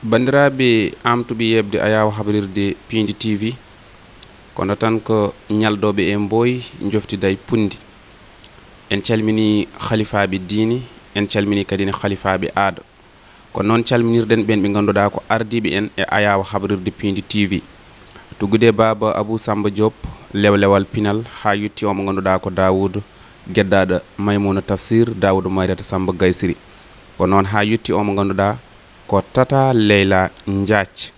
bandiraɓe amtuɓe yebde ayawa habrirde Pindi TV kono tan ko ñaldoɓe e mboy joftiday pundi en calmini khalifaɓe diini en calmini kadi ne khalifaɓe aada ko noon calminirden ɓen ɓe ganduɗa ko ardiɓe en e ayawa habrirde Pindi TV tuggude baba Abou Samba Diop lewlewal pinal ha yetti o mo ganduɗa ko Dawoud geddaɗo Maymouna Tafsir Dawoud Mariata Samba Gaysiri ko noon ha yetti o mo ganduɗa ko Tata Leyla Ndiath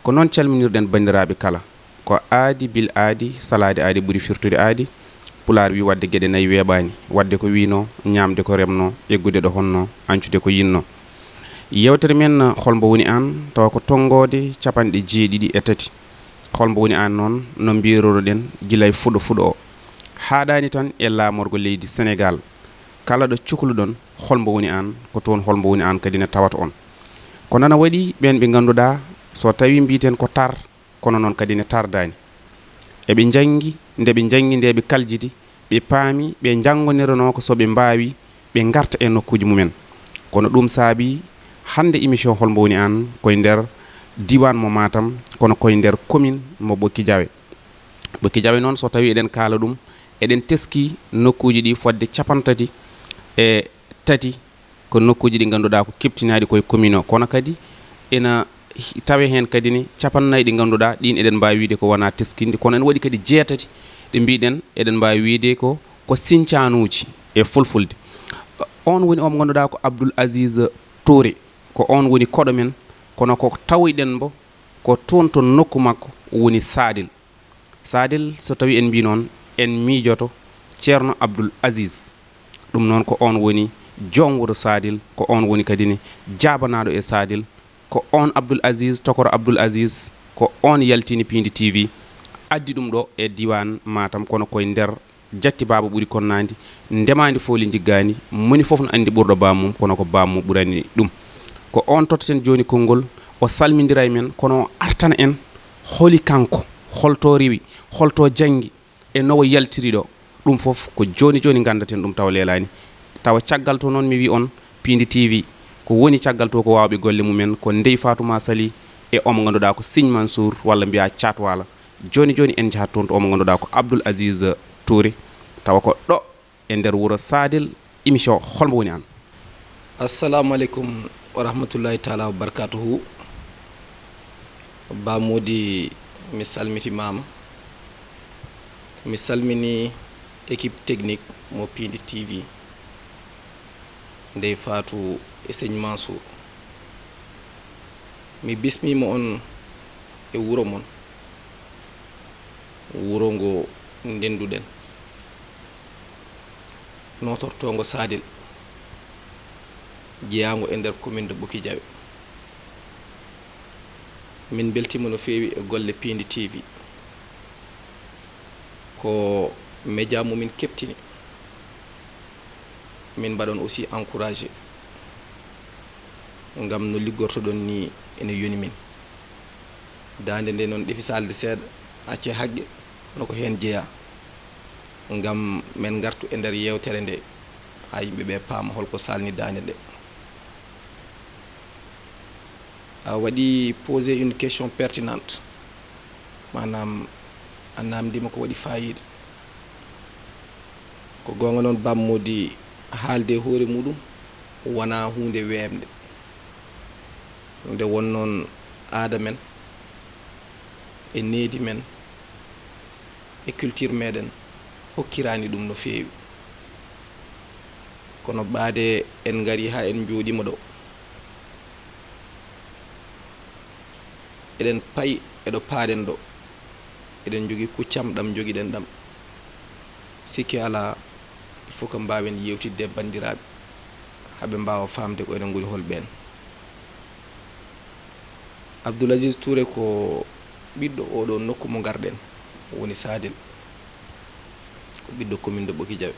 ko noon calminirɗen bandiraɓe kala ko aadi bil aadi salade aadi ɓuuri firtude aadi pular wi wadde gueɗe nayyi weeɓani wadde ko wino ñamde ko remno eggude ɗo honno ancude ko yinno yewtere men holmbo woni an tawa ko tongode capanɗe jeeɗiɗi e tati holmbo woni an noon no mbiyoroɗen guilay fuɗo o haɗani tan e lamorgo leydi Sénégal kala ɗo cukluɗon holmbo woni an ko toon holmbo woni an kadi ne tawata on ko nana waɗi ɓen ɓe ganduɗa so tawi mbiten ko tar kono noon kadi ne tardani eɓe jangi ndeɓe jangi nde ɓe kaljiti ɓe paami ɓe jangonirono ko soɓe mbawi ɓe garta e nokkuji mumen kono ɗum saabi hande émission holmbo woni an koye nder diwan mo Matam kono koye nder commune mo Bokki Diawe noon so tawi eɗen kaala ɗum eɗen teski nokkuji ɗi fodde capantati e tati ko nokkuji ɗi ganduɗa ko keptinaɗi koye commune o kono kadi ena tawe hen kadi ni capannayyi ɗi ganduɗa ɗin eɗen mbawi wiide ko wona teskinde kono en waɗi kadi jeetati ɗe mbiɗen eɗen mbawi wiide ko sincanuji e fulfulde on woni omo ganduɗa ko Abdoul Aziz Touré ko on woni koɗo men kono ko tawoyɗen mbo ko toon to nokku makko woni Sadel so tawi en mbi noon en miijoto ceerno Abdoul Aziz ɗum noon ko on woni joom wuro Sadel ko on woni kadi ni jabanaɗo e Sadel ko on Abdoul Aziz tokoro Abdoul Aziz ko on yaltini Pindi TV addi ɗum ɗo e diwan Matam kono koye nder jatti baba ɓuuri konnadi ndemandi fooli jiggani moni foof no andi ɓurɗo bammum kono ko bammum ɓurani ɗum ko on tottaten joni konngol o salmidira e men kono o artana en holi kanko holto rewi holto janggi e nowo yaltiri ɗo ɗum foof ko joni gandaten ɗum tawa leelani tawa caggal to noon mi wi on Pindi TV ko woni caggal to ko wawɓe golle mumen ko Ndeye Fatouma Sali e omo ganduɗa ko Signe Mansour walla mbiya Thiatwala joni en jahat toon to omo ganduɗa ko Abdoul Aziz Touré tawa ko ɗo e nder wuro Sadel émission holmo woni an. Assalamu aleykum wa rahmatullahi taala wa barakatuhu Ba Mody mi salmitimama mi salmini équipe technique mo Pindi TV Ndeye Fatou e Signe Mansour mi bismima on e wuro mon wuro ngo ndenduɗen notortongo Sadel jeeyango e nder commune de Bokki Diawe min beltima no feewi e golle Pindi TV ko média mumin keptini min mbaɗon aussi encouragé ngam no liggortoɗon ni ene yoni min dande nde noon ɗefi salde seeɗa acce haqqe kono ko hen jeeya ngam men gartu e nder yewtere nde ha yimɓeɓe paama holko salni dande nde a waɗi posé une question pertinente manam a namdima ko waɗi fayida ko gonga noon Ba Mody haalde hoore muɗum wona hunde wemde nde won noon aada men e needi men e culture meɗen hokkirani ɗum no feewi kono ɓaade en gari ha en jooɗima ɗo eɗen payi eɗo paaɗen ɗo eɗen jogui kuccam ɗam joguiɗen ɗam sikki ala il faut que mbawen yewtidde e bandiraɓe haɓe mbawa famde ko eɗen goni holɓen Abdoul Aziz Touré ko ɓiɗɗo oɗo nokku mo garɗen woni Sadel ko ɓiɗɗo commune de Bokki Diawe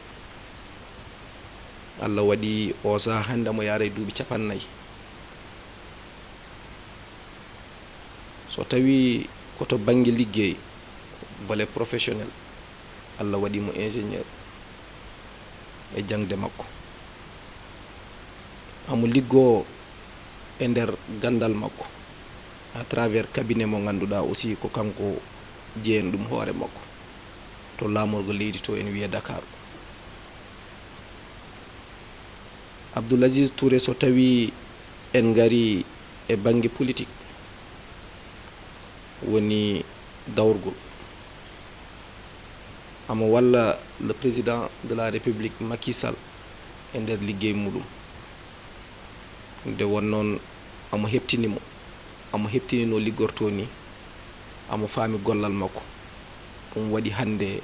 Allah waɗi o saha hande mo yaara e duuɓi 40 so tawi koto banggue liggey volet professionnel Allah waɗi mo ingénieur e jangde makko amo liggo e nder gandal makko à travers cabinet mo ganduɗa aussi ko kanko jeyen ɗum hoore makko to laamorgo leydi to en wiye Dakar. Abdoul Aziz Touré so tawi en gari e banggue politique woni dawrgol amo walla le président de la république Macky Sall e nder liggey muɗum nde won noon amo heptinimo amo heptini no liggorto ni amo faami gollal makko ɗum waɗi hande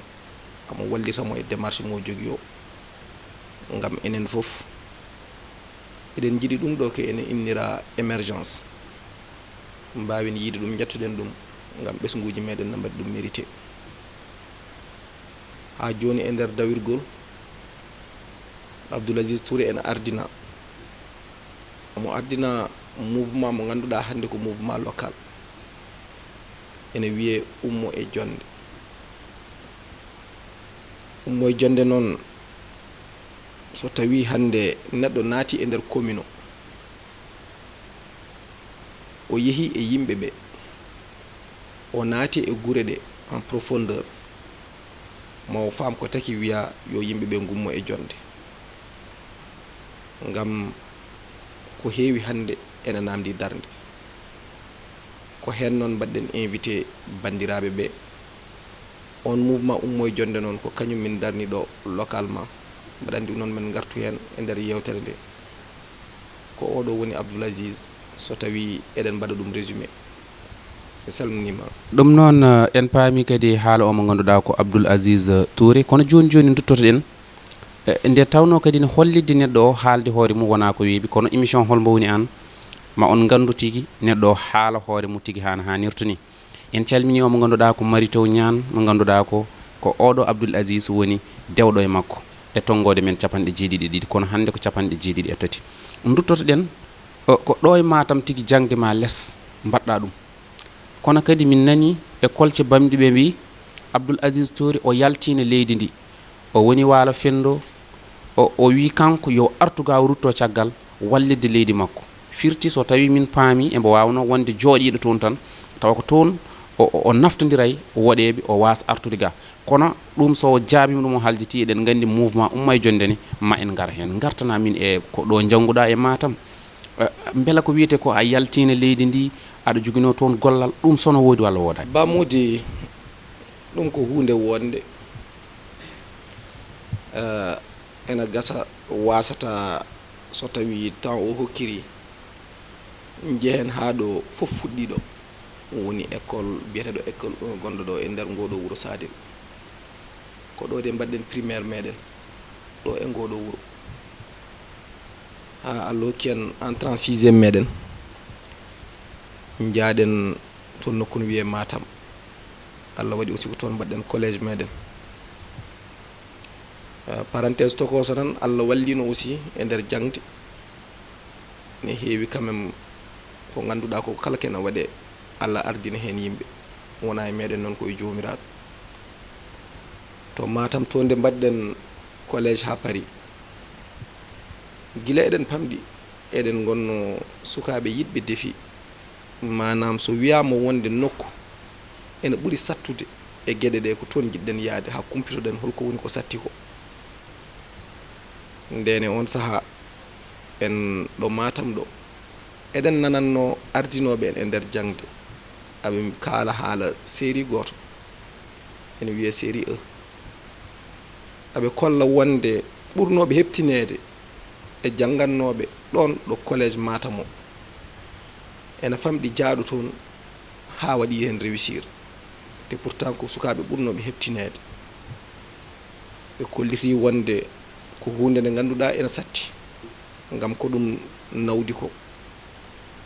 amo wallitamo e démarche mo jogui o ngam enen fof eɗen jiiɗi ɗum ɗo ko ene innira émergence mbawin yiide ɗum jettuɗen ɗum ngam ɓesguji meɗen no mbaɗi ɗum mérité. Ha joni e nder dawirgol Abdoul Aziz Touré ene ardina omo ardina mouvement mo ganduɗa hande ko mouvement local ene wiye ummo e jonde. Ummo e jonde noon so tawi hande neɗɗo naati e nder commune o yeehi e yimɓe ɓe o naati e gure ɗe en profondeur ma o faam ko taki wiya yo yimɓe ɓe gummo e jonde ngam ko heewi hande ene namdi darde ko hen noon mbaɗɗen invité bandiraɓe ɓe on mouvement ummo e jonde noon ko kañum min darni ɗo localement mbaɗa andi noon men gartu hen e nder yewtere nde ko oɗo woni Abdoul Aziz so tawi eɗen mbaɗa ɗum résumé. Mi salminima. ɗum noon en paami kadi haala o mo ganduɗa ko Abdoul Aziz Touré kono joni joni duttotoɗen nde tawno kadi ne hollidde neɗɗo o haalde hoore mum wona ko weeɓi kono émission holmo woni an ma on gandu tigui neɗɗo o haala hoore mum tigui hano hannirta ni. En calmini o mo ganduɗa ko Mary Teuw Niane mo ganduɗa ko oɗo Abdoul Aziz woni dewɗo e makko e tonggode men capanɗe jeeɗiɗi ɗiɗi kono hande ko capanɗe jeeɗiɗi e tati. duttotoɗen ko ɗo e Matam tigui jangde ma less mbaɗɗa ɗum kono kadi min nani e kolce bamɗi ɓe mbi Abdoul Aziz Touré o yaltine leydi ndi o woni Waalo Fendo o wi kanko yo artuga o rutto caggal wallidde leydi makko firti so tawi min paami embo wawno wonde jooɗiɗo toon tan tawa ko toon o naftodiray woɗeɓe o wasa artude ga kono ɗum so jaabima ɗum o haljiti eɗen gandi mouvement umma e jonde ne ma en gar hen gartana min e ko ɗo jangguɗa e Matam beela ko wiyete ko a yaltine leydi ndi aɗa joguino toon gollal ɗum sono woodi walla woodani. Bamudi ɗum ko hunde wonde ena gasa wasata so tawi temps o hokkiri jehen ha ɗo fof fuɗɗiɗo woni école biyeteɗo école gonɗo ɗo e nder ngoɗo wuuro Sadel ko ɗo de mbaɗɗen primaire meɗen ɗo e ngoɗo wuuro ha Allah hokki en entrée en 6e meɗen jaaɗen toon nokku no wiye Matam Allah waɗi aussi ko toon mbaɗɗen collège meɗen parenthèse tokoso tan Allah wallino aussi e nder jangde ne heewi quand même ko ganduɗa ko kala kena waɗe Allah ardina hen yimɓe wona e meɗen noon koye jomiraɗo to Matam to nde mbaɗɗen collège ha Paris gila eɗen pamɗi eɗen gonno sukaɓe yiɗɓe défi manam so wiyama wonde nokku ene ɓuuri sattude e gueɗe ɗe ko toon jiɗɗen yaade ha kumpitoɗen holko woni ko satti ko ndene on saaha en ɗo Matam ɗo eɗen nananno ardinoɓe en e nder jangde aɓe kaala haala série goto ene wiye série E aɓe kolla wonde ɓurnoɓe heptinede e jangannoɓe ɗon ɗo collège Matam o ene famɗi jaaɗo toon ha waɗi hen réussir te pourtant ko sukaɓe ɓurnoɓe heptinede ɓe kolliti wonde ko hunde nde ganduɗa ene satti ngam ko ɗum nawdi ko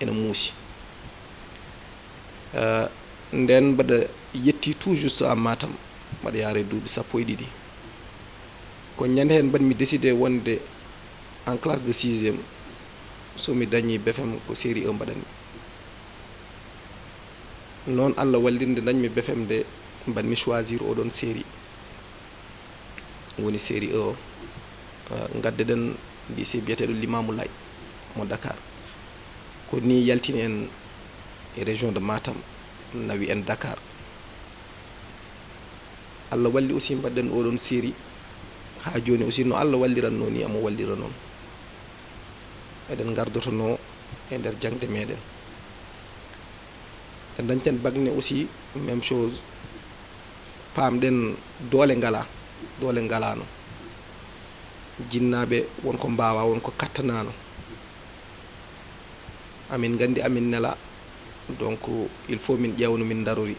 ene muusi nden mbaɗa yetti tout juste à Matam mbaɗa yaare duuɓi 12 ko ñande hen mbaɗmi décidé wonde en classe de 6e somi dañi BFM ko série E mbaɗanmi noon Allah wallinde dañmi BFM nde mbaɗmi choisir oɗon série woni série E o gaddeɗen lycée biyeteɗo Limamou Lay mo Dakar ko ni yaltini en e région de Matam nawi en Dakar. Allah walli aussi mbaɗɗen oɗon série ha joni aussi no Allah walliranno ni amo wallira noon eɗen gardotono e nder jangde meɗen e dañten bagne aussi même chose pamɗen doole ngalano jinnaɓe wonko mbawa wonko kattanano amin gandi amin nela donc il faut min ƴewno min darori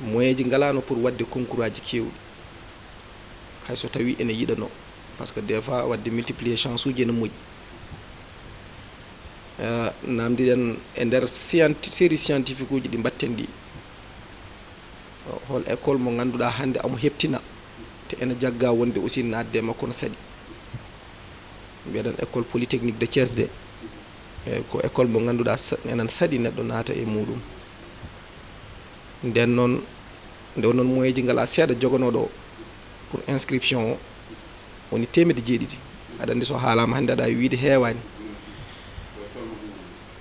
moyen ji ngalano pour wadde concours aji kewɗi hayso tawi ene yiɗano par ce que des fois wadde multiplier chance uji ene moƴƴi namdiɗen e nder série scientifique uji ɗi mbatten ɗi hol école mo ganduɗa hande amo heptina te ene jagga wonde aussi nadde makko no saɗi mbiyeɗen école polytechnique de Thiès de ko école mo ganduɗa enen saɗi neɗɗo naata e muɗum nden noon nde wonnoon moyen ji ngala seeɗa joganoɗo pour inscription o woni 700 aɗa andi so haalama hannde aɗa wiide heewani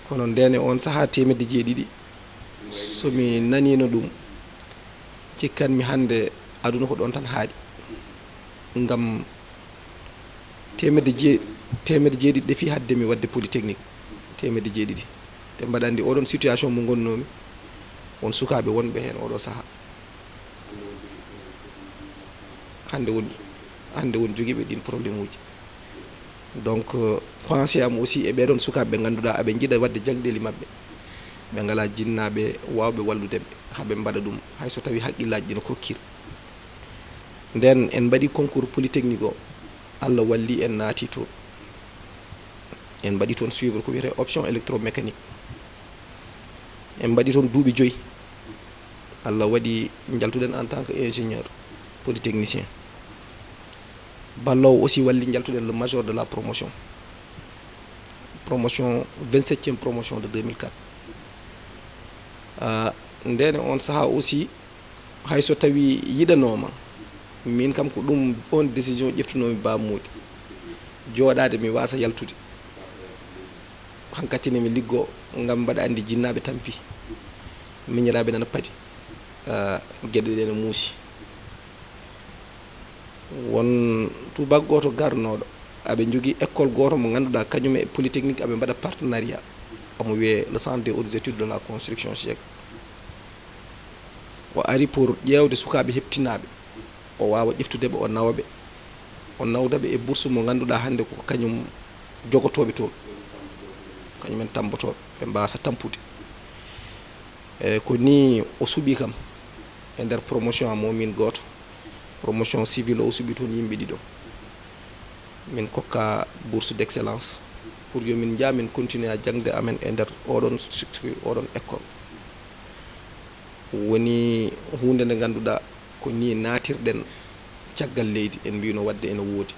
kono ndene on saaha 700 somi nanino ɗum cikkanmi hannde aduna ko ɗon tan haaɗi ngam 700 ɗefi hadde mi wadde polytechnique 700 te mbaɗa andi oɗon situation mo gonnomi on sukaɓe wonɓe hen oɗo saaha hande won joguiɓe ɗin probléme uji donc pensé am aussi e ɓeɗon sukaɓe ɓe ganduɗa aɓe jiiɗa wadde jagdeli mabɓe ɓe ngala jinnaɓe wawɓe walludeɓe haɓe mbaɗa ɗum hayso tawi haqqillaji ɗi no kokkiri nden en mbaɗi concours polytechnique o Allah walli en naati toon en mbaɗi toon suivre ko wiyete option électromécanique en mbaɗi toon duuɓi 5 Allah waɗi jaltuɗen en tant que ingénieur polytechnicien ballowo aussi walli jaltuɗen le major de la promotion 27e promotion de 2004 ndene on saaha aussi hayso tawi yiɗanoma min kam ko ɗum on décision ƴeftunomi bamude jooɗade mi wasa yaltude hankkatine mi liggo ngam mbaɗa andi jinnaɓe tampi miñiraɓe nana paadi gueɗe ɗe ne muusi won tubak goto garnoɗo aɓe jogui école goto mo ganduɗa kañum e polytechnique aɓe mbaɗa partenariat omo wiye le centre des hautes études de la construction GIEC o ari pour ƴewde sukaɓe heptinaɓe o wawa ƴeftudeɓe o nawaɓe o nawdaɓe e bourse mo ganduɗa hande ko kañum jogotoɓe toon kañumen tambotoɓe ɓe mbasa tampude ko ni o suuɓi kam e nder promotion amo min goto promotion civile o suuɓi toon yimɓe ɗiɗo min kokka bourse d' excellence pour yo min jaa min continuer a jangde amen e nder oɗon structure oɗon école woni hunde nde ganduɗa ko ni natirɗen caggal leydi en mbino wadde ene woodi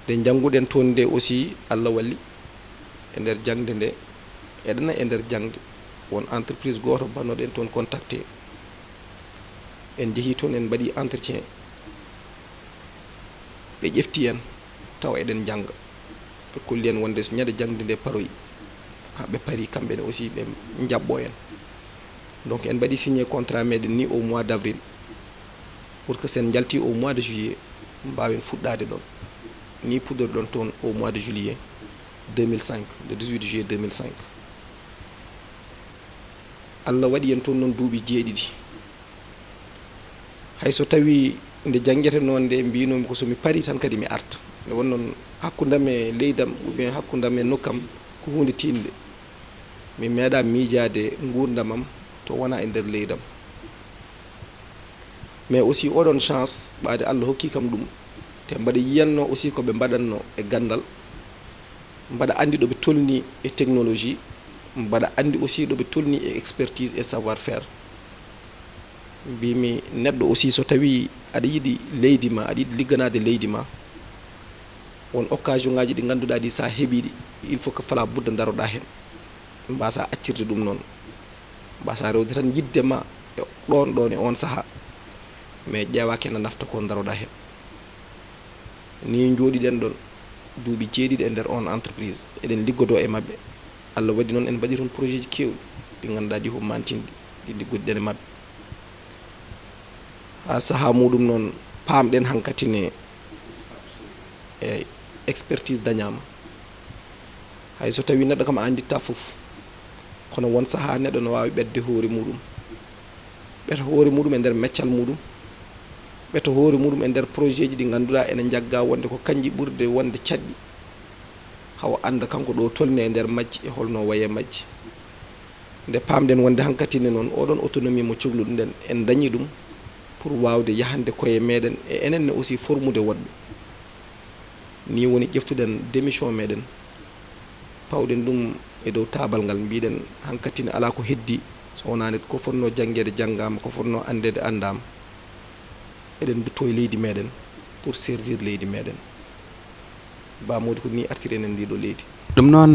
nde jannguɗen toon nde aussi Allah walli e nder jangde nde eɗena e nder jangde won entreprise goto bannoɗen toon contacté en jeehi toon en mbaɗi entretien ɓe ƴefti en taw eɗen janga ɓe kolli en wonde so ñande jangde nde paroyi ɓe paari kamɓene aussi ɓe jaɓɓo en donc en mbaɗi signé contrat meɗen ni au mois d' avril pour que sen jalti au mois de juillet mbawen fuɗɗade ɗon ni puɗɗorɗon toon au mois de juillet 2005 le 18 juillet 2005 Allah waɗi en toon noon duuɓi 7 hayso tawi nde jangguete noon nde mbinomi ko somi paari tan kadi mi arta nde wonnoon hakkudam e leydam ou bien hakkudam e nokkam ko hunde tinde mi meeɗa miijade gurdamam to wona e nder leydam mais aussi oɗon chance ɓaade Allah hokki kam ɗum te mbaɗa yiyanno aussi koɓe mbaɗatno e gandal mbaɗa andi ɗoɓe tolni e technologie mbaɗa andi aussi ɗoɓe tolni e expertise et savoir faire mbimi neɗɗo aussi so tawi aɗa yiiɗi leydi ma aɗa yiiɗi ligganade leydi ma won occasion ngaji ɗi ganduɗa ɗi sa heeɓiɗi il faut que fala budda daroɗa hen mbasa accirde ɗum noon mbasa rewde tan yidde ma e ɗon e on saaha mais ƴeewaki ene nafta ko daroɗa hen ni jooɗiɗen ɗon duuɓi jeeɗiɗi e nder on entreprise eɗen liggodo e maɓɓe. Allah waɗi noon en mbaɗi toon projet ji kewɗi ɗi ganduɗa ɗi hummantinɗi ɗi liggoɗiɗen e maɓɓe. ha saaha muɗum noon paamɗen hankatine e expertise dañama. hay so tawi neɗɗo kam a anditta foof, kono won saaha neɗɗo no wawi ɓedde hoore muɗum, ɓeta hoore muɗum e nder meccal muɗum, ɓeta hoore muɗum e nder projet ji ɗi ganduɗa ene jagga wonde ko kanji ɓurde wonde caɗɗi, hawa anda kanko ɗo tolni e nder majji e holno waye majji. nde pamɗen wonde hankkatine noon oɗon autonomie mo cohluɗen en dañi ɗum pour wawde yahande koye meɗen e enenne aussi formude woɗɓe. ni woni ƴeftuɗen démission meɗen pawɗen ɗum e dow tabal ngal, mbiɗen hankkatine ala ko heddi so wonani ko fonno janggede janggama, ko fonno andede andama. eɗen dutto e leydi meɗen pour servir leydi meɗen. bamodi ko ni artiri enen ndiɗo leydi. ɗum noon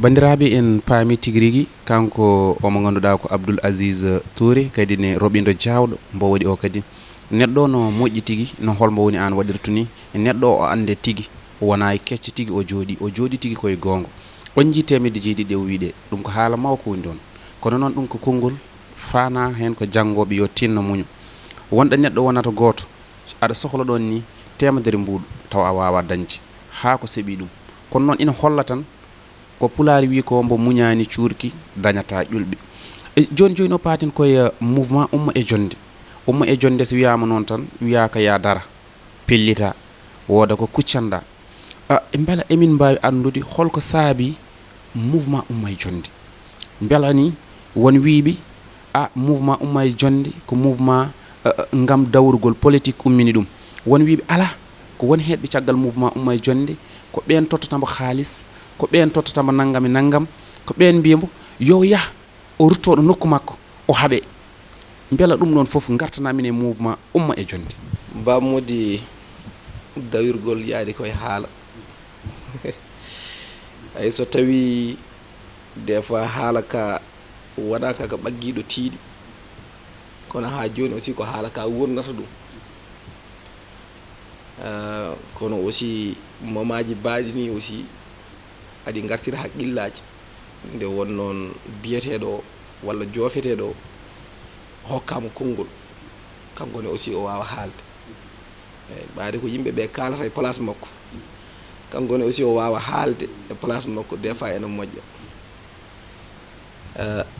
bandiraɓe en paami tigui rigui kanko omo ganduɗa ko Abdoul Aziz Touré kadi ne roɓido jawɗo mbo waɗi o kadi neɗɗo no moƴƴi tigui no holmo woni an waɗirta ni neɗɗo o ande tigui wona e kecce tigui o jooɗi tigui koye gonga. on jii temedde jeeɗiɗi o wiɗe ɗum ko haala mawko woni ɗon, kono noon ɗum ko konngol fana hen ko janggoɓe yo tinno muñu. wonɗo neɗɗo wonata goto aɗa sohla ɗon ni temedere mbuɗu taw a wawa dañde ha ko seeɓi ɗum. kono noon ina holla tan ko pulaari wi ko mbo muñani cuurki dañata ƴulɓe. joni joni o paatin koye mouvement umma e jonde. umma e jonde so wiyama noon tan wiyaka ya dara pellita woda ko kuccanɗa. beela emin mbawi andude holko saabi mouvement umma e jonde. beela ni won wiiɓe mouvement umma e jonde ko mouvement ngam dawrugol politique ummini ɗum. won wiiɓe ala ko woni heɗɓe caggal mouvement umma e jonde ko ɓen tottatamo haalis, ko ɓen tottatamo naggam e naggam, ko ɓen mbiyamo yo yah o ruttoɗo nokku makko o haaɓe. beela ɗum ɗon foof gartanamin e mouvement umma e jonde. bamodi dawirgol yaade koye haala ay so tawi des fois haala ka wona kaka ɓaggiɗo tiiɗi, kono ha joni aussi ko haala ka wurnata ɗum. kono aussi momaji mbaɗi ni aussi aɗi gartira haqqillaji nde won noon biyeteɗo walla joofeteɗo hokkama konngol, kanko ne aussi o wawa haalde. eyyi ɓaade ko yimɓeɓe kalata e place makko, kanko ne aussi o wawa haalde e place makko, des fois ene moƴƴa.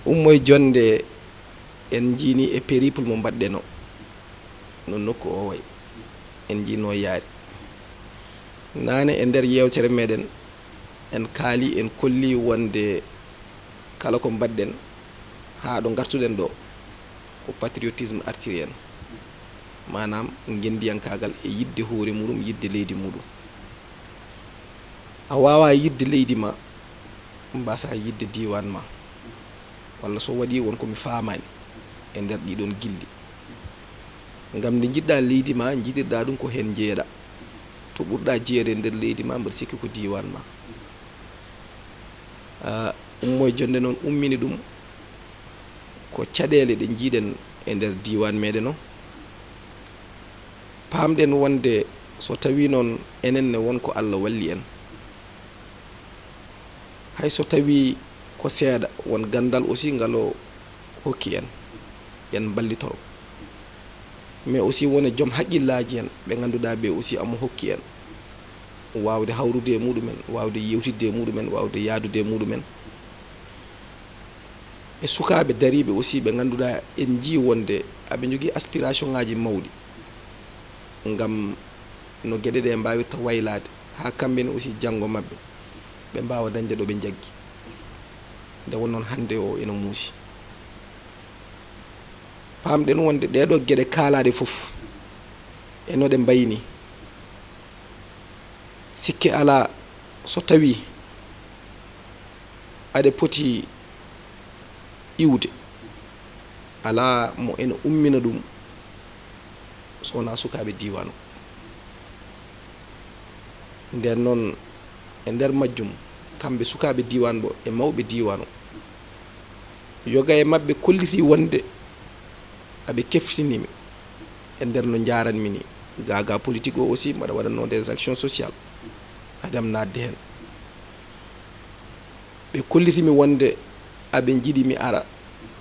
ummoye jonde en jiini e périple mo mbaɗɗen o no nokku o way en jiino yaari nane e nder yewtere meɗen en kaali en kolli wonde kala ko mbaɗɗen ha ɗo gartuɗen ɗo ko patriotisme artiri en, manam gendiyankagal e yidde hoore muɗum, yidde leydi muɗum. a wawa yidde leydi ma mbasa yidde diwan ma, walla so waɗi won komi famani e nder ɗiɗon gilli. ngam nde jiɗɗa leydi ma jiɗirɗa ɗum ko hen jeeɗa, to ɓurɗa jeeyede e nder leydi ma mbaɗa sikki ko diwan ma. ummoye jonde noon ummini ɗum ko caɗele ɗe jiiɗen e nder diwan meɗen o. pamɗen wonde so tawi noon enenne wonko Allah walli en, hay so tawi ko seeɗa won gandal aussi ngal o hokki en yen ballitoro, mais aussi wone joom haqqillaji en ɓe ganduɗa ɓe aussi amo hokki en wawde hawrude e muɗumen, wawde yewtidde e muɗumen, wawde yaadude e muɗumen. e sukaɓe dariɓe aussi ɓe ganduɗa en jii wonde aɓe jogui aspiration ngaji mawɗi ngam no gueɗeɗe mbawirta waylade ha kamɓene aussi janggo mabɓe ɓe mbawa dañde ɗo ɓe jaggi. nde won noon hande o ene muusi. pamɗen wonde ɗeɗo gueɗe kaalaɗe foof e no ɗe mbayni, sikke ala so tawi aɗa poti iwde ala mo ene ummina ɗum so wona sukaɓe diwan o. nden noon e nder majjum kamɓe sukaɓe diwan bo e mawɓe diwan o yoga e mabɓe kolliti wonde aɓe keftinimi e nder no jaranmi ni. gaga politique o aussi mbaɗa waɗanno des actions sociales, dem nadde hen ɓe kollitimi wonde aɓe jiiɗi mi ara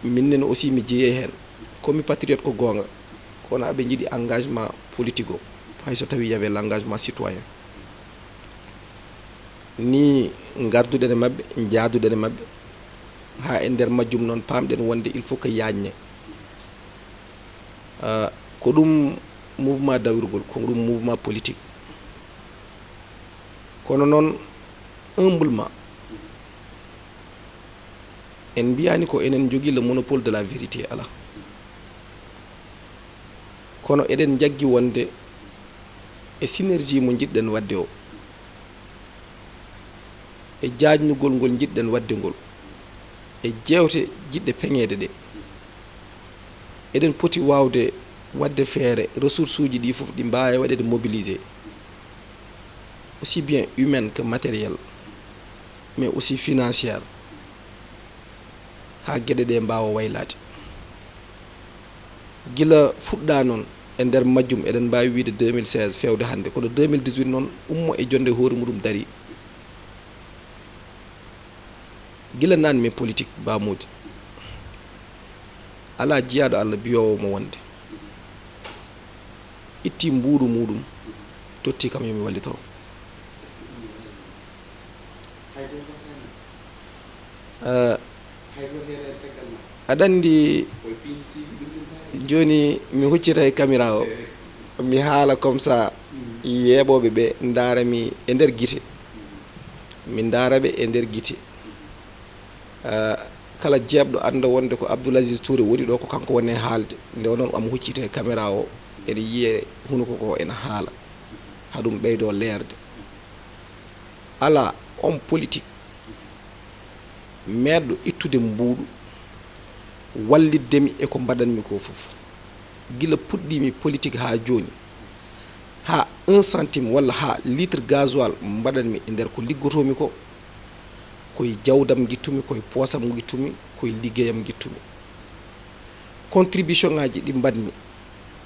minnen aussi mi jeeye hen komi patriote ko gonga kono aɓe jiiɗi engagement politique o hayso tawi y avait l' engagement citoyen ni garduɗen e mabɓe jaaduɗen e mabɓe ha e nder majjum noon pamɗen wonde il faut que yañne ko ɗum mouvement dawirgol ko ɗum mouvement politique kono noon humblement en mbiyani ko enen jogui le monopole de la vérité ala kono eɗen jaggui wonde e synergie mo jiɗɗen wadde o e jaajnugol ngol jiɗɗen wadde ngol e jewte jiɗɗe peŋede ɗe eɗen poti wawde wadde feere ressource uji ɗi fof ɗi mbawi waɗede mobiliser aussi bien humaine que matériel mais aussi financière ha gueɗe ɗe mbawa waylade gila fuɗɗa noon e nder majjum eɗen mbawi wiide 2016 fewde hande kono 2018 noon ummo e jonde hoore muɗum dari gila nane min politique bamudi ala jiyaɗo Allah biyowo mo wonde itti mbuuɗu muɗum totti kam yomi wallitoro aɗa andi joni mi huccita e caméra o mi haala comme ça yeeɓoɓe ɓe darami e nder guite mi daraɓe e nder guite kala jeebɗo anda wonde ko Abdoul Aziz Touré woni ɗo ko kanko woni e haalde nde noon omo huccita e caméra o ene yiye hunuko ko ene haala haɗum ɓeydo leerde ala on politique meeɗɗo ittude mbuuɗu walliddemi eko mbaɗanmi ko fof gila puɗɗimi politique ha joni ha 1 centime walla ha litre gasoil mbaɗanmi e nder ko liggotomi ko koye jawdam guittumi koye poosam guittumi koye liggeyam guittumi contribution ngaji ɗi mbaɗmi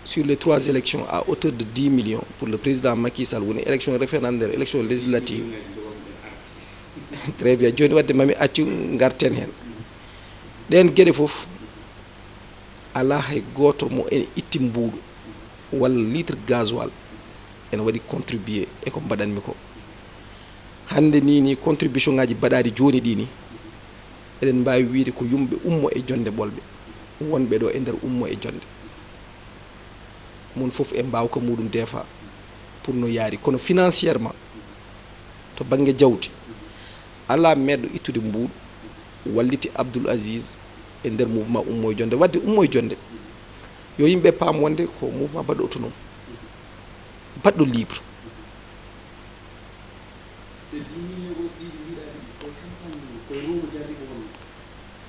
sur les 3 élections à hauteur de 10 millions pour le président Macky Sall woni élection référendaire élection législative très bien joni wadde mami accu garten hen ɗen gueɗe foof ala hay goto mo en itti mbuuɗu walla litre gasoil ene waɗi contribué eko mbaɗanmi ko hande ni contribution ngaji mbaɗaɗi joni ɗini eɗen mbawi wiide ko yumɓe ummo e jonde ɓolɓe wonɓe ɗo e nder ummo e jonde mon foof e mbawka muɗum defa pour no yaari kono financièrement to banggue jawdi ala meɗɗo ittude mbuuɗu walliti Abdoul Aziz e nder mouvement ummo e jonde wadde ummo e jonde yo yimɓe paam wonde ko mouvement baɗɗo autonome baɗɗo libre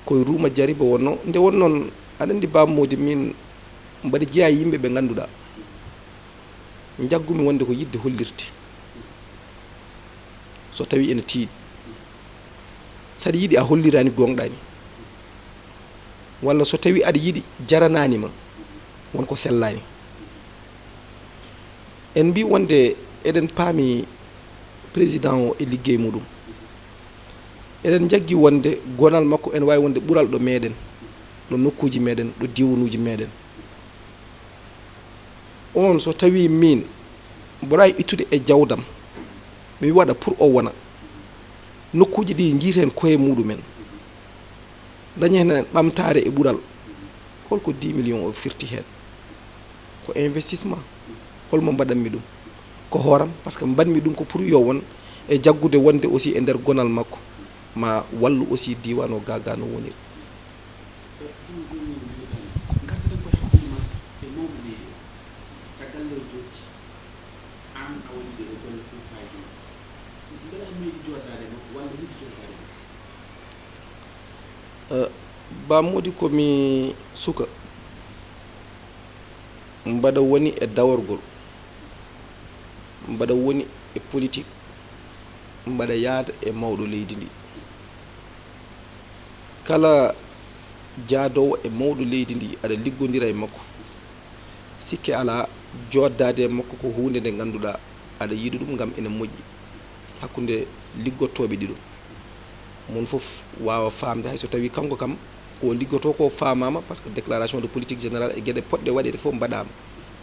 koye ruuma jariba wonno nde won noon aɗa andi bammode min mbaɗa jeeya yimɓe ɓe ganduɗa jaggumi wonde ko yidde hollirde so tawi ene tiiɗi saɗa yiiɗi a hollirani gonɗani walla so tawi aɗa yiiɗi jarananima wonko sellani en mbi wonde eɗen paami président o e liggey muɗum eɗen jaggi wonde gonal makko ene wawi wonde ɓural ɗo meɗen ɗo nokkuji meɗen ɗo diwanuji meɗen on so tawi min mboɗawi ittude e jawdam mi waɗa pour o wona nokkuji ɗi jiiten koye muɗumen dañi hen ɓamtare e ɓural holko 10 millions o firti hen ko investissement holmo mbaɗanmi ɗum ko hooram par ce que mbaɗmi ɗum ko pour yo won e jaggude wonde aussi e nder gonal makko ma wallu aussi diwan o gaga no woniri bamodi komi suka mbaɗa woni e daworgol mbaɗa woni e politique mbaɗa yaada e mawɗo leydi ndi kala jaadowo e mawɗo leydi ndi aɗa liggodira e makko sikke ala joddade e makko ko hunde nde ganduɗa aɗa yiiɗi ɗum gam ene moƴƴi hakkunde liggottoɓe ɗiɗo mon fof wawa famde hay so tawi kanko kam ko liggoto ko famama par ce que déclaration de politique générale e gueɗe poɗɗe waɗede fof mbaɗama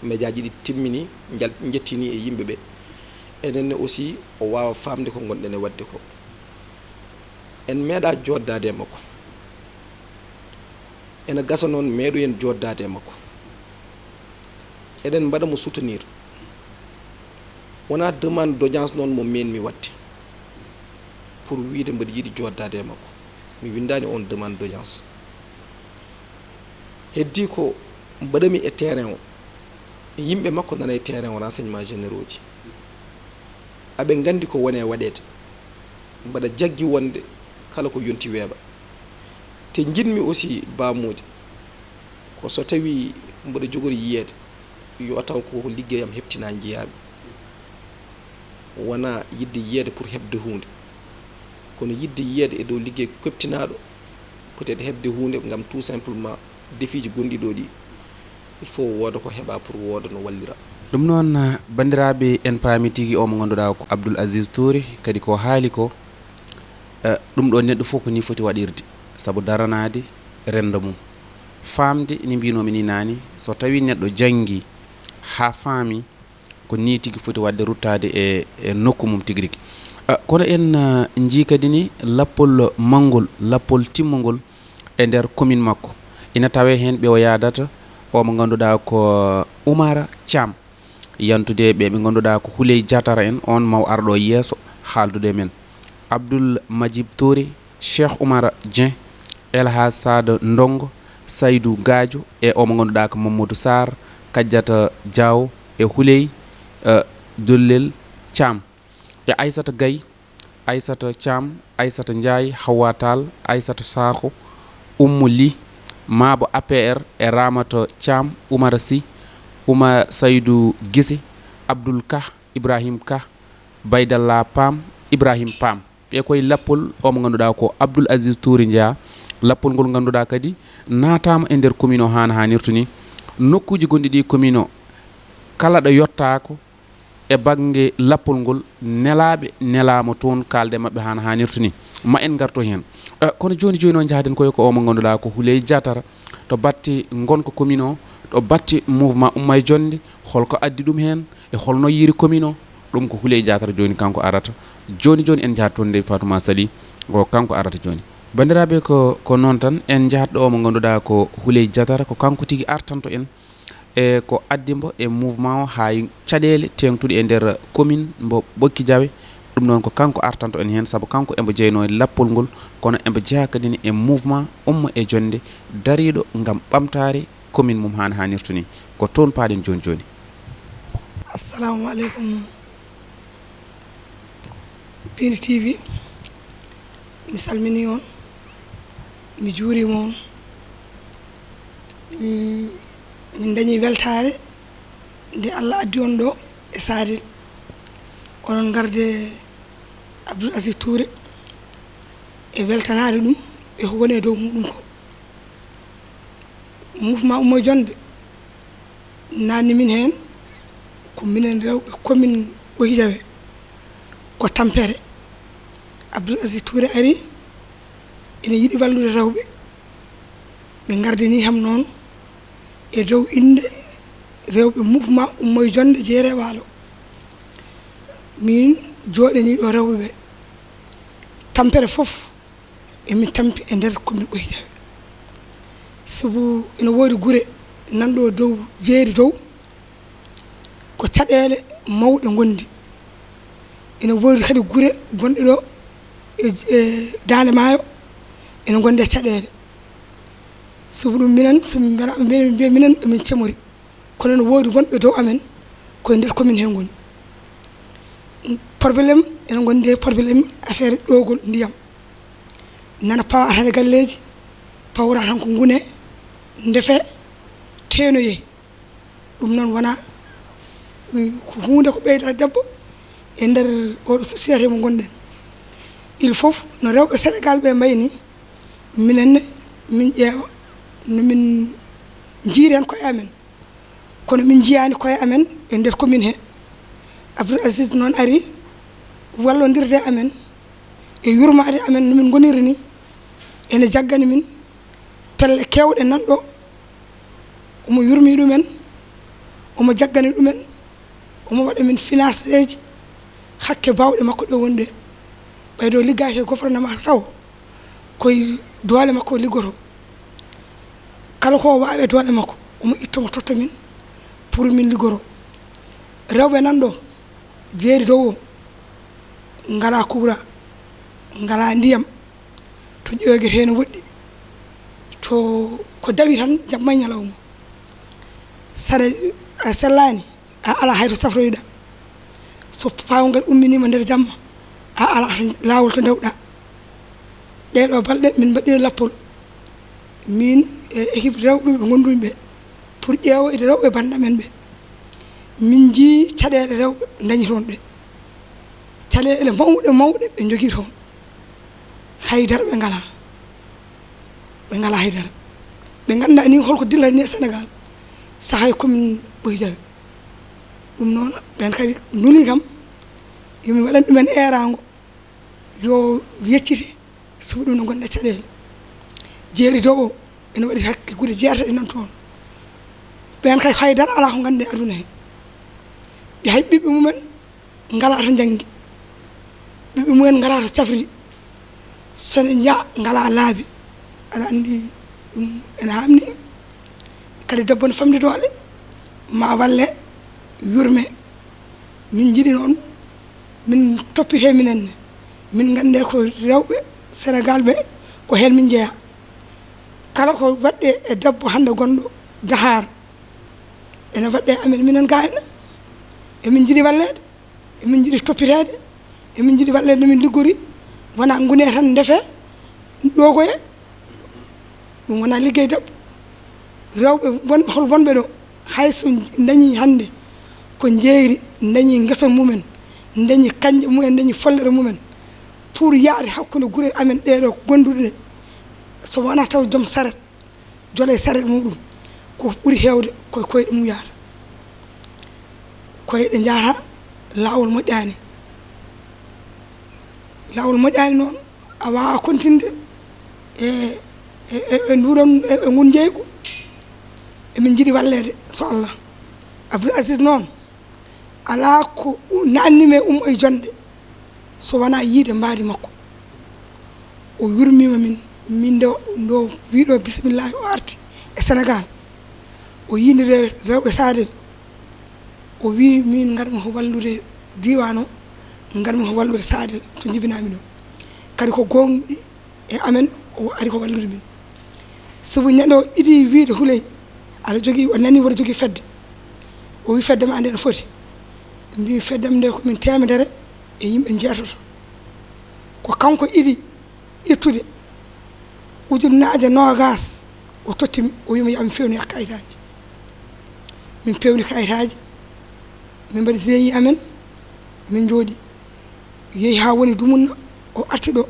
média ji ɗi timmini jettini e yimɓeɓe enenne aussi o wawa famde ko gonɗen e wadde ko en meeɗa joddade e makko ene gasa noon meeɗoyen joddade e makko eɗen mbaɗa mo soutenir wona demande d' audience noon mo menmi wadde pour wiide mbaɗa yiiɗi joddade e makko mi windani on demande d' audience heddi ko mbaɗami e terrain o yimɓe makko nana e terrain o renseignement généraux ji aɓe gandi ko wone waɗede mbaɗa jaggi wonde kala ko yonti weeɓa te jinmi aussi bamude ko so tawi mbaɗa jogori yiyede yo taw ko liggeyam heptina jeeyaɓe wona yidde yiyede pour hebde hunde kono yidde yiyede e dow liggey keptinaɗo peut être hebde hunde gam tout simplement défi ji gonɗiɗo ɗi il faut wooda ko heɓa pour wooda no wallira ɗum noon bandiraɓe en paami tigui o mo ganduɗa ko Abdoul Aziz Touré kadi ko haali ko ɗum ɗo neɗɗo fof ko ni foti waɗirde saabu daranade rendo mum famde ni mbinomi ni nani so tawi neɗɗo janggui ha faami ko ni tigui foti wadde ruttade e nokku mum tigui rigui kono en jii kadi ni lappol mangol lappol timmogol e nder commune makko ina tawe hen ɓe o yadata o mo ganduɗa ko Oumara Thiam yantude ɓe ganduɗa ko Houleye Diatara en on maw arɗo yesso haaldude men Abdoul Majib Touré Cheikh Oumar Dieng Elhaj Sada Ndongo Saydou Gadio e o mo ganduɗa ko Mamadou Sarr Kadiata Diaw e Houleye Dollel Thiam e Aissata Gaye Aissata Thiam Aissata Ndiaye Hawa Tall Aissata Sakho Oumou Ly Mabo APR e Ramata Thiam Oumar Sy Oumar Saydou Gisi Abdoul Ka Ibrahim Ka Baydalla Pam Ibrahim Pam ɓe koye lappol o mo ganduɗa ko Abdoul Aziz Touré jeeya lappol ngol ganduɗa kadi natama e nder commune o hana hanirtu ni nokkuji gonɗi ɗi commune o kala ɗo yettako e banggue lappol ngol nelaɓe nelama toon kalde mabɓe hana hanirtu ni ma en garto hen kono joni joni o jaaden koye ko o mo ganduɗa ko Houleye Diatara to batte gonka commune o to batte mouvement Ummay Jonde holko addi ɗum hen e holno yiri commune o ɗum ko Houleye Diatara joni kanko arata joni joni en jahat toon nde Fatouma Sali ko kanko arata joni bandiraɓe ko noon tan en jahatɗo o mo ganduɗa ko Houleye Diatara ko kanko tigui artanto en e ko addimbo e mouvement o ha caɗele tengtuɗe e nder commune mbo Bokki Diawe ɗum noon ko kanko artanto en hen saabu kanko embo jeyno e lappol ngol kono embo jeeya kadine e mouvement Umma e Jonde dariɗo gam ɓamtare commune mum hana hanirtu ni ko toon paaɗen joni joni. Assalamu aleykum Pindi TV mi salmini on mi juurima on min dañi weltare nde Allah addi on ɗo e Sadel onon garde Abdoul Aziz Touré e weltanade ɗum e ko woni e dow muɗum ko mouvement Umma Jonde nanni min hen ko minen rewɓe commune Bokki Diawe ko tampere Abdoul Aziz Touré ari ene yiɗi wallude rewɓe ɓe gardini ham noon e dow inde rewɓe mouvement Umma Jonde jeere waalo min jooɗani ɗo rewɓe ɓe tampere fof emin tampi e nder commune Bokki Diawe sabu ene woodi gure nanɗo dow jeeri dow ko caɗele mawɗe gondi ene woodi kadi gure gonɗe ɗo e Dande Maayo ene gonde caɗele sabu ɗum minen somi mbiya minen emin cemori kono ene woodi wonɓe dow amen koye nder commune he goni probléme ene gonde probléme affaire ɗogol ndiyam nana pawa tan e galleji pawra tan ko ngune ndefe tenoye ɗum noon wona ko hunde ko ɓeyda debbo e nder oɗo société mo gonɗen il faut no rewɓe Sénégal ɓe mbayni minenne min ƴeewa no min jiiren koye amen kono min jiyani koye amen e nder commune he Abdoul Aziz noon ari wallodirde amen e yurmade amen no min goniri ni ene jaggani min pelle kewɗe nanɗo omo yurmi ɗumen omo jaggani ɗumen omo waɗa min finance eji hakke bawɗe makko ɗo wonde ɓaydo liggaki e gouvernement taw koye doole makko liggoto kala ko wawe doole makko omo ittomo totta min pour min liggoro rewɓe nanɗo jeeri dow o ngala kuura ngala ndiyam to ƴoguete ne woɗɗi to ko dawi tan jamma e ñalawma saɗa a sellani a ala hayto safroyɗa so pawgal umminima nder jamma a ala lawol to dewɗa ɗeɗo balɗe min mbaɗɗino lappol min e équipe rewɓe ɓe gondumi ɓe pour ƴeewoyde rewɓe bandamen ɓe min jii caɗele rewɓe dañi toon ɗe caɗele mawɗe ɓe jogui toon haydara ɓe ngala haydara ɓe ganda ni holko dillani e sénégal sahay commune ɓoyi jawe ɗum noon ɓen kadi nuli kam yomi waɗan ɗumen erago yo yeccite sobo ɗum no gonɗe caɗele jeeri dow o ene waɗi hakke guure jeetati nan toon ɓen kay haydara ala ko gande aduna he ɓe hay ɓiɓɓe mumen ngala to janggi ɓiɓɓe mumen ngala to safri sone jaa ngala laabi aɗa andi ɗum ene hamni kadi debbo ne famdi doole ma walle yurme min jiiɗi noon min toppite minenne min gande ko rewɓe sénégal ɓe ko hen min jeeya kala ko waɗɗe e debbo hande gonɗo Dakar ene waɗɗe amen minen ga henna emin jiiɗi wallede emin jiiɗi toppitede emin jiiɗi wallede no min liggori wona gune tan ndefe ɗogoye ɗum wona liggey debbo rewɓe hol wonɓe ɗo hayso dañi hande ko jeeyri dañi guesa mumen dañi kanje mumen dañi follere mumen pour yaade hakkude guure amen ɗeɗo gonduɗe so wona taw joom saret jole saret muɗum ko ɓuuri hewde koye koyɗe mum yaata koyɗe jaata lawol moƴƴani noon a wawa continde e nduɗon e ngun jeygu emin jiiɗi wallede so Allah Abdoul Aziz noon ala ko nannime e jonde so wona yiide mbaadi makko o yurmima min ndo wiɗo bisimillahi o arti e sénégal o yini rewɓe sadel o wi min garmi ko wallude diwan o garmi ko wallude sadel to jibinami ɗo kadi ko gonɗi e amen o ari ko wallude min sobo ñande o iɗi wiide Houleye aɗa jogui o nani woɗa jogui fedde o wi fedde ma nde no foti mbi feddam nde komin temedere e yimɓe jeetoto ko kanko iɗi ittude ujunnaje nogas o tottimi o wima yami fewnoya kayitaji min pewni kayitaji min mbaɗi GIE amen min jooɗi yeehi ha woni dumunna o arti ɗo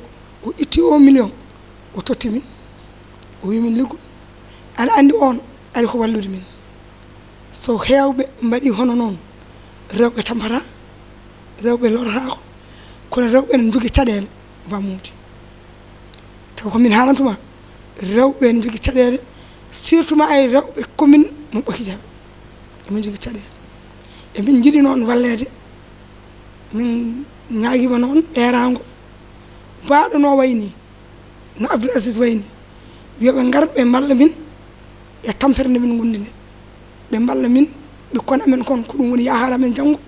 o itti 1 million o totti min o wi min liggo aɗa andi on ari ko wallude min so hewɓe mbaɗi hono noon rewɓe tampata rewɓe lorotako kono rewɓe ne jogui caɗele wammude taw komin haalantuma rewɓe ne jogui caɗele surtout ma ay rewɓe commune mo Ɓoki Jawe emin jogui caɗele emin jiiɗi noon wallede min ñaguima noon erago baɗo no wayni no Abdoul Aziz wayni wiyoɓe gar ɓe mballa min e tampere nde min gondi nde ɓe mballa min ɓikkon amen kon ko ɗum woni yahara amen janggo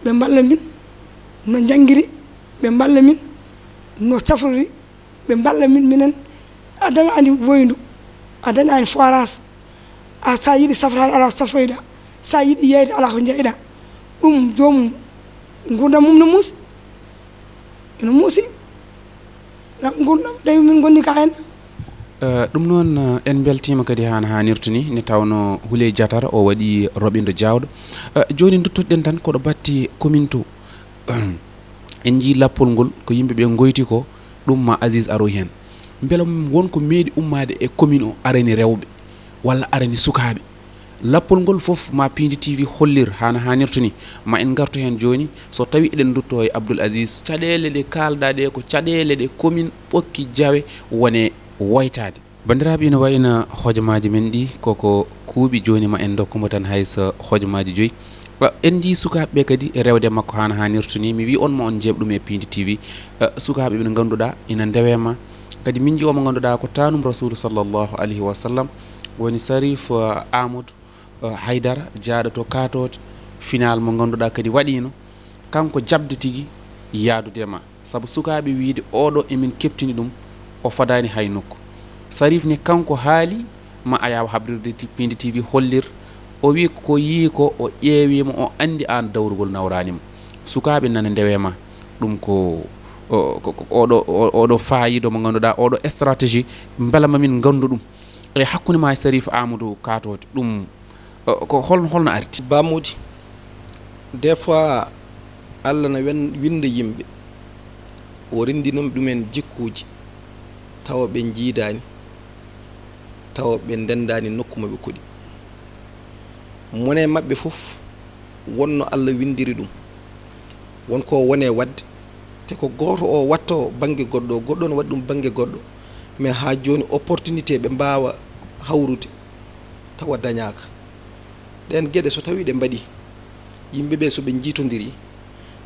ɓe mballa min no jangguiri ɓe mballa min no safrori ɓe mballa min minen a dañani woyndu a dañani forage a sa yiiɗi safrade ala safroyɗa sa yiiɗi yeyde ala ko jeyɗa ɗum jomum gurdam mum no muusi ene muusi gurdam tawi min gondi ka hen ɗum noon en beltima kadi han hanirtuni ne tawno Houleye Diatara o waɗi roɓindo jawɗo joni duttoɗen tan koɗo batti commune to en jii lappol ngol ko yimɓeɓe goyti ko ɗum ma Aziz aroy hen beela wonko meeɗi ummade e commune o arani rewɓe walla arani sukaɓe lappol ngol fof ma Pindi TV hollir hana hanirta ni ma en gartu hen joni so tawi eɗen dutto e Abdoul Aziz caɗele ɗe kalɗa ɗe ko caɗele ɗe commune ɓokki Diawe wone woytade bandiraɓe ina wayna hojomaji men ɗi koko kuuɓi joni ma en dokkumo tan hayso hojomaji joyyi en ji sukaɓeɓe kadi rewde makko hana hanirta ni mi wi on ma on jeɓɗum e Pindi TV sukaɓe ɓe ganduɗa ina ndewema kadi min ji omo ganduɗa ko tanum rasulu sallllahu alayhi wa sallam woni Sarif Amadou Haydara jaaɗoto katoto final mo ganduɗa kadi waɗino kanko jabde tigui yaadudema saabu sukaɓe wiide oɗo emin keptini ɗum o fadani hay nokku Sarif ni kanko haali ma ayaw habrirde Pindi TV hollir o wi ko yi ko o ƴeewima o andi an dawrugol nawranimo sukaɓe nana ndewema ɗum ko oɗo fayido mo ganduɗa oɗo stratégie beela mamin gandu ɗum e hakkude ma Sarif Amadou katote ɗum ko holno arti Bamudi des fois Allah na winda yimɓe o rindinum ɗumen jikkuji tawa ɓe jiidani tawa ɓe ndendani nokkuma ɓe koɗi mone mabɓe fof wonno Allah windiri ɗum wonko wone wadde te ko goto o watta banggue goɗɗo goɗɗo ne waɗi ɗum banggue goɗɗo mais ha joni opportunité ɓe mbawa hawrude tawa dañaka ɗen gueɗe so tawi ɗe mbaɗi yimɓeɓe soɓe jiitodiri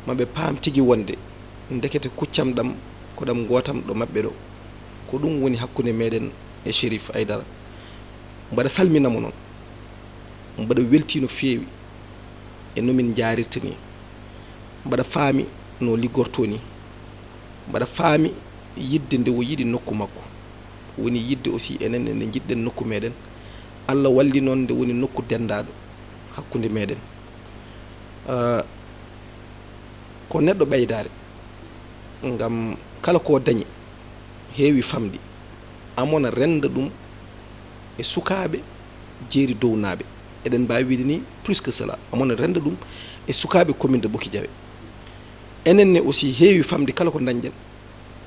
maɓe paam tigui wonde dekete kuccam ɗam ko ɗam gotam ɗo mabɓe ɗo ko ɗum woni hakkude meɗen e Chérif Aidara mbaɗa salminamo noon mbaɗa welti no feewi e nomin jarirta ni mbaɗa faami no liggorto ni mbaɗa faami yidde nde o yiɗi nokku makko woni yidde aussi enen nde jiɗɗen nokku meɗen Allah walli noon nde woni nokku dendaɗo hakkude meɗen ko neɗɗo ɓeydare ngam kala ko dañi heewi famdi amona renda ɗum e sukaɓe jeeri downaɓe eɗen mbawi wiide ni plus que cela amona renda ɗum e sukaɓe commune de Ɓokki Diawe enen ne aussi heewi famde kala ko dañƴen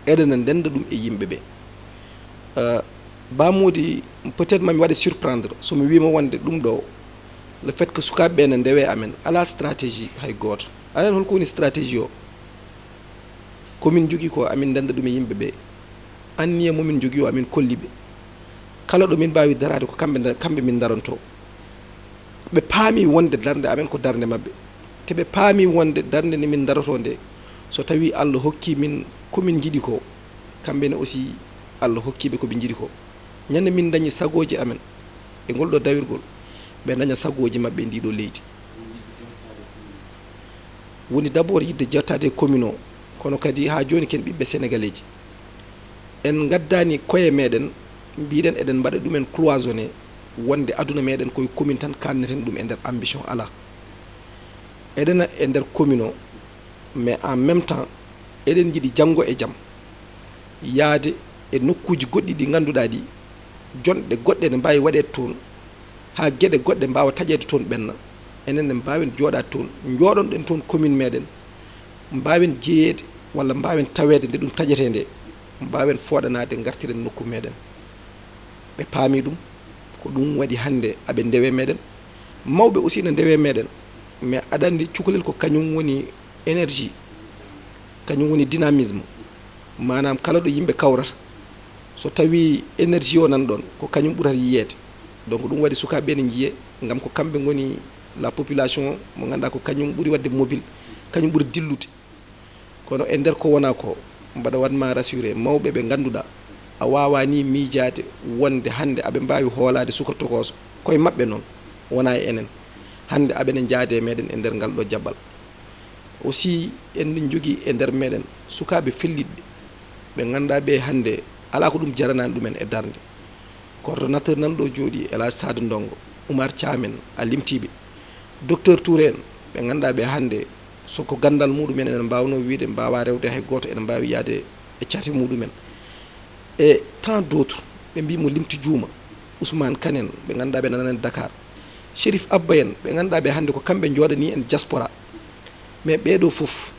eɗen ndenda ɗum e yimɓeɓe Bamodi peut être mami waɗe surprendre somi wima wonde ɗum ɗo le fait que sukaɓeɓe ne ndewe amen ala stratégie hay goto anen holko woni stratégie o komin jogui ko amin ndenda ɗum e yimɓeɓe anniye momin jogui o amin kolliɓe kala ɗo min mbawi darade ko kamɓe min daranto ɓe paami wonde darde amen ko darde mabɓe te ɓe paami wonde darde nde min daroto nde so tawi Allah hokki min komin jiiɗi ko kamɓene aussi Allah hokkiɓe koɓe jiiɗi ko ñande min dañi sagoji amen e ngol ɗo dawirgol ɓe daña sagoji mabɓe ndiɗo leydi woni d' abord yidde jettade commune o kono kadi ha joni ken ɓiɓɓe sénégalais ji en gaddani koye meɗen mbiɗen eɗen mbaɗa ɗumen cloisonné wonde aduna meɗen koye commune tan kalneten ɗum e nder ambition ala eɗena e nder commune o mais en même temps eɗen jiiɗi janggo e jaam yaade e nokkuji goɗɗi ɗi ganduɗa ɗi jonɗe goɗɗe ne mbawi waɗede toon ha gueɗe goɗɗe mbawa taƴede toon ɓenna enen ne mbawen jooɗade toon jooɗonɗen toon commune meɗen mbawen jeeyede walla mbawen tawede nde ɗum taƴete nde mbawen fooɗanade gartiren nokku meɗen ɓe paami ɗum ko ɗum waɗi hande aɓe ndewe meɗen mawɓe aussi ne ndewe meɗen mais aɗa andi cukalel ko kañum woni énergie kañum woni dynamisme manam kala ɗo yimɓe kawrata so tawi énergie o nan ɗon ko kañum ɓurata yiyede donc ɗum waɗi sukaɓe ne jiiye gam ko kamɓe goni la population mo ganduɗa ko kañum ɓuuri wadde mobile kañum ɓuuri dillude kono e nder ko wona ko mbaɗa wanma rassuré mawɓe ɓe ganduɗa a wawani miijade wonde hande aɓe mbawi hoolade suka tokoso koye mabɓe noon wona e enen hande aɓene jaade meɗen e nder ngal ɗo jaɓɓal aussi en jogui e nder meɗen sukaɓe felliɗɓe ɓe ganduɗa ɓe hande ala ko ɗum jaranani ɗumen e darde coordonnateur nan ɗo jooɗi Elhadji Sadou Ndongo Oumar Thiamen a limtiɓe docteur Touré en ɓe ganduɗa ɓe hande soko gandal muɗumen enen mbawno wiide mbawa rewde hay goto ene mbawi yaade e cate muɗumen e tant d' autres ɓe mbimo limti juuma Ousmane Kanen ɓe ganduɗa ɓe nanan Dakar Chérif Abba en ɓe ganduɗa ɓe hande ko kamɓe jooɗani en diaspora mais ɓeɗo foof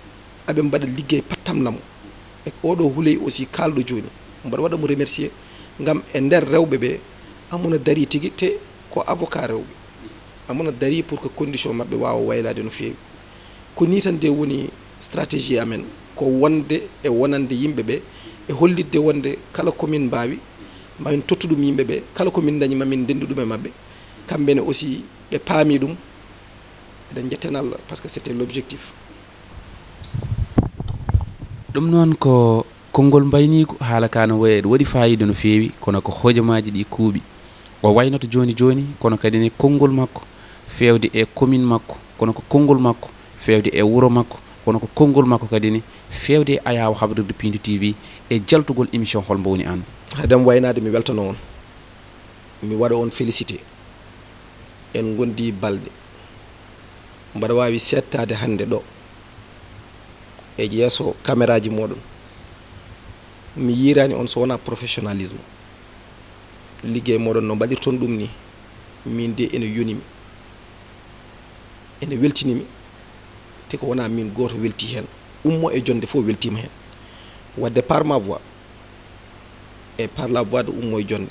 aɓe mbaɗa liggey pattamlamo e oɗo huuley aussi kalɗo joni mbaɗa waɗamo remercier gam e nder rewɓe ɓe amono dari tigui te ko avocat rewɓe amona dari pour que condition mabɓe wawa waylade no feewi ko ni tan de woni stratégie amen ko wonde e wonande yimɓe ɓe e hollidde wonde kala komin mbawi mamin tottu ɗum yimɓe ɓe kala komin dañi mamin ndendu ɗum e mabɓe kamɓene aussi ɓe paami ɗum eɗen jetten Allah par ce que c'était l'objectif. ɗum noon ko konngol mbayniiko haala ka no wayi waɗi fayida no feewi kono ko hojomaaji ɗi kuuɓi o waynoto joni joni kono kadi ne konngol makko fewde e commune makko kono ko konngol makko fewde e wuro makko kono ko konngol makko kadi ne fewde e ayawo habrirde Pindi TV e jaltugol émission hol mbo woni an haydam waynade mi weltano on mi waɗa on félicité en gondi balɗe mbaɗa wawi settade hande ɗo e yeeso caméraji moɗon mi yirani on so wona professionnalisme liggey moɗon no mbaɗirton ɗum ni min de ene yonimi ene weltinimi te ko wona min goto welti hen ummo e jonde fof weltima hen wadde par ma voix et par la voix de ummo e jonde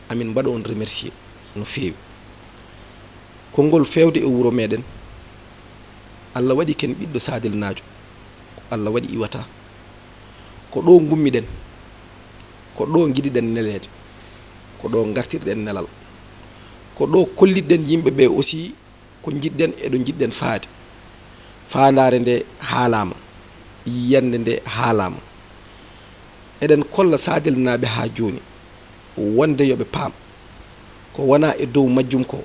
amin mbaɗa on remercier no feewi konngol fewde e wuro meɗen Allah waɗi ken ɓiɗɗo Sadel Nadio Allah waɗi iwata ko ɗo gummiɗen ko ɗo giɗiɗen nelede ko ɗo gartirɗen nelal ko ɗo kollidɗen yimɓe ɓe aussi ko jiɗɗen eɗo jiɗɗen faade fandare nde haalama yiyande nde haalama eɗen kolla Sadel naɓe ha joni wonde yoɓe paam ko wona e dow majjum ko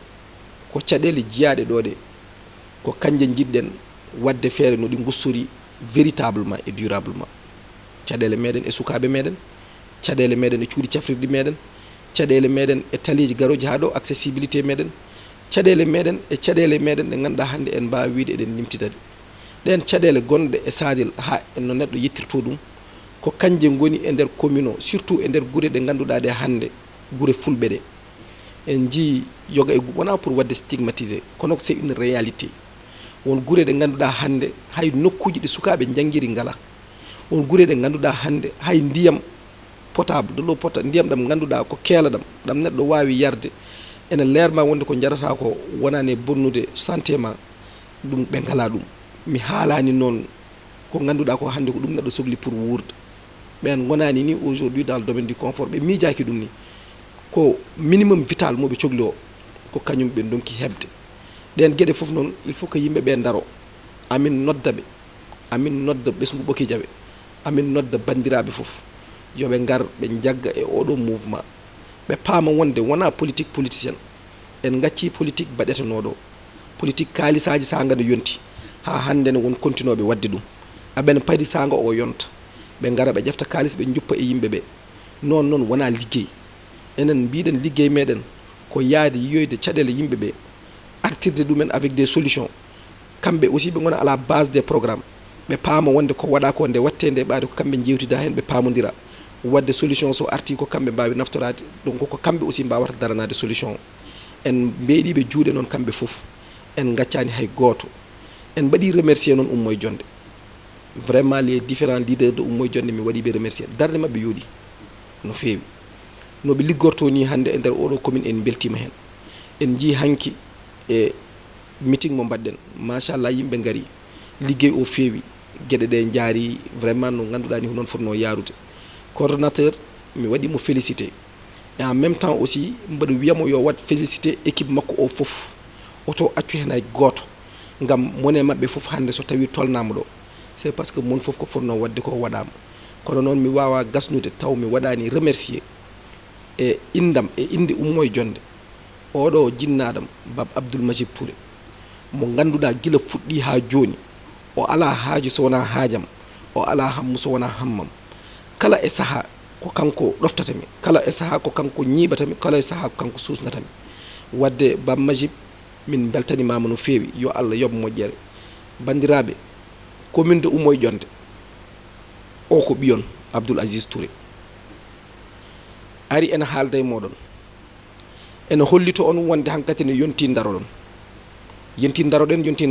caɗele jiyaɗe ɗo ɗe ko kanje jiɗɗen wadde feere no ɗi gussori véritablement et durablement caɗele meɗen e sukaɓe meɗen caɗele meɗen e cuuɗi cafrirɗi meɗen caɗele meɗen e taliji garoji ha ɗo accessibilité meɗen caɗele meɗen e caɗele meɗen ɗe ganduɗa hande en mbawi wiide eɗen limtitade ɗen caɗele gonɗe e Sadel ha no neɗɗo yettirto ɗum ko kanje goni e nder commune o surtout e nder guure ɗe ganduɗa ɗe hande guure fulɓe ɗe en jii yoga e wona pour wadde stigmatisé kono c'est une réalité won guure ɗe ganduɗa hande hay nokkuji ɗi sukaɓe jangguiri ngala won guure ɗe ganduɗa hande hay ndiyam potable de l'eau potable ndiyam ɗam ganduɗa ko keela ɗam neɗɗo wawi yarde ene leerma wonde ko jarata ko wonani bonnude santé ma ɗum ɓe ngala ɗum mi haalani noon ko ganduɗa ko hande ko ɗum neɗɗo sohli pour wurde ɓen gonani ni aujourd'hui dans le domaine du confort ɓe miijaki ɗum ni ko minimum vital moɓe cohli o ko kañum ɓe donki hebde ɗen gueɗe foof noon il faut que yimɓe ɓe daro amin nodda ɓe amin nodda ɓesgu ɓoki jaɓe amin nodda bandiraɓe foof yoɓe gar ɓe jagga e oɗo mouvement ɓe paama wonde wona politique politicien en gacci politique baɗetanoɗo politique kaalisaji saga nde yonti ha hande ne won continueɓe wadde ɗum aɓene paadi saga o yonta ɓe gara ɓe ƴefta kaalis ɓe juppa e yimɓe ɓe noon wona liggey enen mbiɗen liggey meɗen ko yaade yiyoyde caɗele yimɓe ɓe artirde ɗumen avec des solutions kamɓe aussi ɓe gona à la base des programmes ɓe paama wonde ko waɗa ko nde watte nde ɓaade ko kamɓe jewtida hen ɓe pamodira wadde solution so arti ko kamɓe mbawi naftorade donc ko kamɓe aussi mbawata daranade solution en mbeeɗiɓe juuɗe noon kamɓe foof en gaccani hay goto en mbaɗi remercier noon Ummo e Jonde vraiment les différents leaders de Ummo e Jonde mi waɗiɓe remercier darde mabɓe yooɗi no feewi noɓe liggorto ni hande e nder oɗo commune en beltima hen en jii hanki e meeting mo mbaɗɗen machallah yimɓe gaari liggey o feewi gueɗe ɗe jaari vraiment no ganduɗa ni ko noon fotno yarude coordonnateur mi waɗimo félicité et en même temps aussi mbaɗa wiyamo yo wat félicité équipe makko o foof oto accu hen hay goto gam mone mabɓe foof hande so tawi tolnama ɗo c'est parce que mon foof ko fonno wadde ko waɗama kono noon mi wawa gasnude taw mi waɗani remercier e indam e inde Ummo e Jonde oɗo jinnaɗam Bab Abdoul Majib Touré mo ganduɗa guila fuɗɗi ha joni o ala haaju so wona haajam o ala hammu so wona hammam kala e saaha ko kanko ɗoftatami kala e saaha ko kanko ñiɓatami kala e saaha ko kanko susnatami wadde Bab Majib min beltanimama no feewi yo Allah yoɓ moƴƴere bandiraɓe commune de Ummo e Jonde o ko ɓiyon Abdoul Aziz Touré ari ene haalda e moɗon ene hollito on wonde hankkadi ne yonti daroɗon yonti daroɗen yonti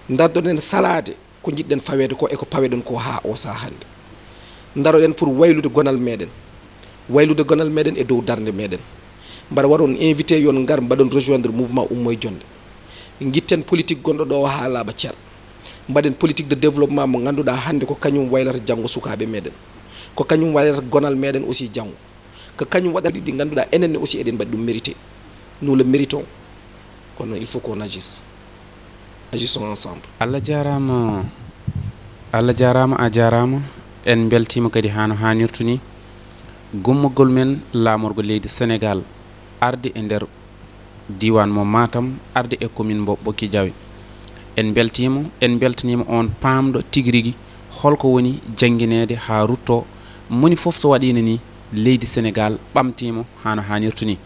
dardoɗen salade ko jiɗɗen fawede ko eko paweɗen ko ha o saha hande daroɗen pour waylude gonal meɗen e dow darde meɗen mbaɗa waɗon invité yon ngar mbaɗon rejoindre mouvement ummoye jonde guitten politique gonɗo ɗo ha laaɓa ceer mbaɗen politique de développement mo ganduɗa hande ko kañum waylata janggo sukaɓe meɗen ko kañum waylata gonal meɗen aussi janggo ko kañum waɗata ɗi ganduɗa enenne aussi eɗen mbaɗi ɗum mérité nous le méritons kono il faut qu'on agisse agissons ensemble. Allah jarama a jarama en beltima kadi hano hanirtu ni gummagol men lamorgo leydi Sénégal arde e nder diwan mo Matam arde e commune mo Ɓokki Diawe en beltanima on pamɗo tigui rigui holko woni jangguinede ha rutto moni foof so waɗino ni leydi Sénégal ɓamtimo hano hanirtu ni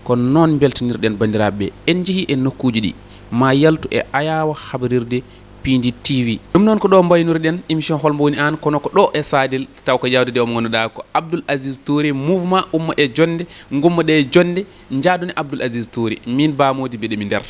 kono noon beltanirɗen bandiraɓeɓe en jeehi e nokkuji ɗi ma yaltu e ayawa habarirde Pindi TV ɗum noon ko ɗo mbaynoruɗen émission holmo woni an kono ko ɗo e Sadel taw ko yawde o mo ganduɗa ko Abdoul Aziz Touré mouvement ummo e jonde gummoɗe e jonde jaaduni Abdoul Aziz Touré min bamodi mbiɗemi nder